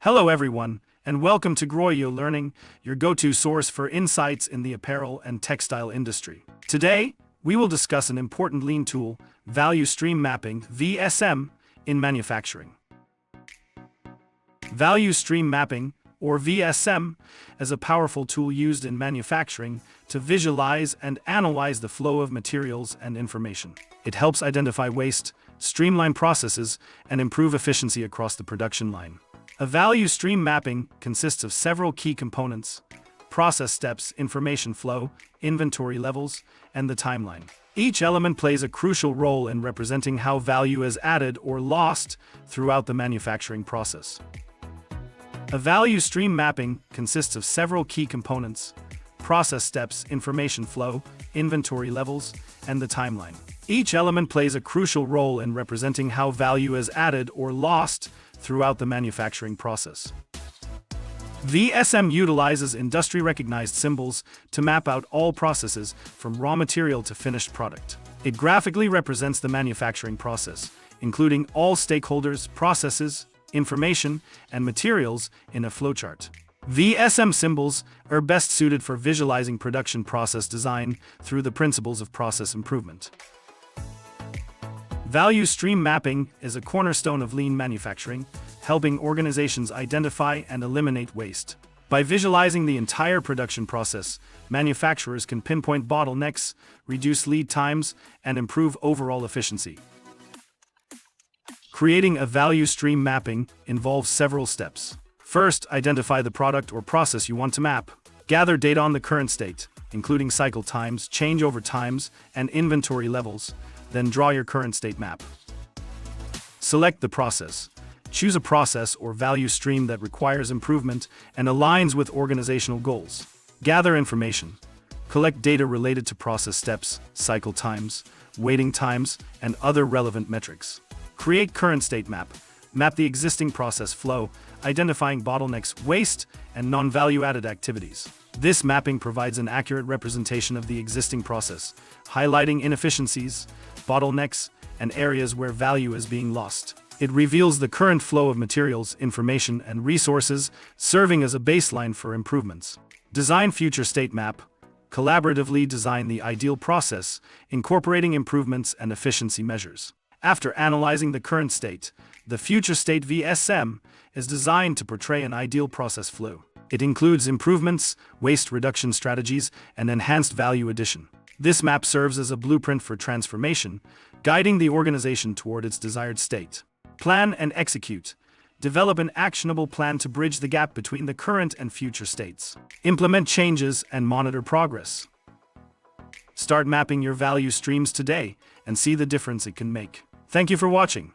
Hello everyone, and welcome to Groyo Learning, your go-to source for insights in the apparel and textile industry. Today, we will discuss an important lean tool, Value Stream Mapping, VSM, in manufacturing. Value Stream Mapping, or VSM, is a powerful tool used in manufacturing to visualize and analyze the flow of materials and information. It helps identify waste, streamline processes, and improve efficiency across the production line. A value stream mapping consists of several key components: process steps, information flow, inventory levels, and the timeline. Each element plays a crucial role in representing how value is added or lost throughout the manufacturing process. A value stream mapping consists of several key components: process steps, information flow, inventory levels, and the timeline. Each element plays a crucial role in representing how value is added or lost throughout the manufacturing process. VSM utilizes industry-recognized symbols to map out all processes from raw material to finished product. It graphically represents the manufacturing process, including all stakeholders, processes, information, and materials in a flowchart. VSM symbols are best suited for visualizing production process design through the principles of process improvement. Value stream mapping is a cornerstone of lean manufacturing, helping organizations identify and eliminate waste. By visualizing the entire production process, manufacturers can pinpoint bottlenecks, reduce lead times, and improve overall efficiency. Creating a value stream mapping involves several steps. First, identify the product or process you want to map. Gather data on the current state, including cycle times, changeover times, and inventory levels. Then draw your current state map. Select the process. Choose a process or value stream that requires improvement and aligns with organizational goals. Gather information. Collect data related to process steps, cycle times, waiting times, and other relevant metrics. Create current state map. Map the existing process flow, identifying bottlenecks, waste, and non-value-added activities. This mapping provides an accurate representation of the existing process, highlighting inefficiencies, bottlenecks, and areas where value is being lost. It reveals the current flow of materials, information, and resources, serving as a baseline for improvements. Design future state map. Collaboratively design the ideal process, incorporating improvements and efficiency measures. After analyzing the current state, the future state VSM is designed to portray an ideal process flow. It includes improvements, waste reduction strategies, and enhanced value addition. This map serves as a blueprint for transformation, guiding the organization toward its desired state. Plan and execute. Develop an actionable plan to bridge the gap between the current and future states. Implement changes and monitor progress. Start mapping your value streams today and see the difference it can make. Thank you for watching.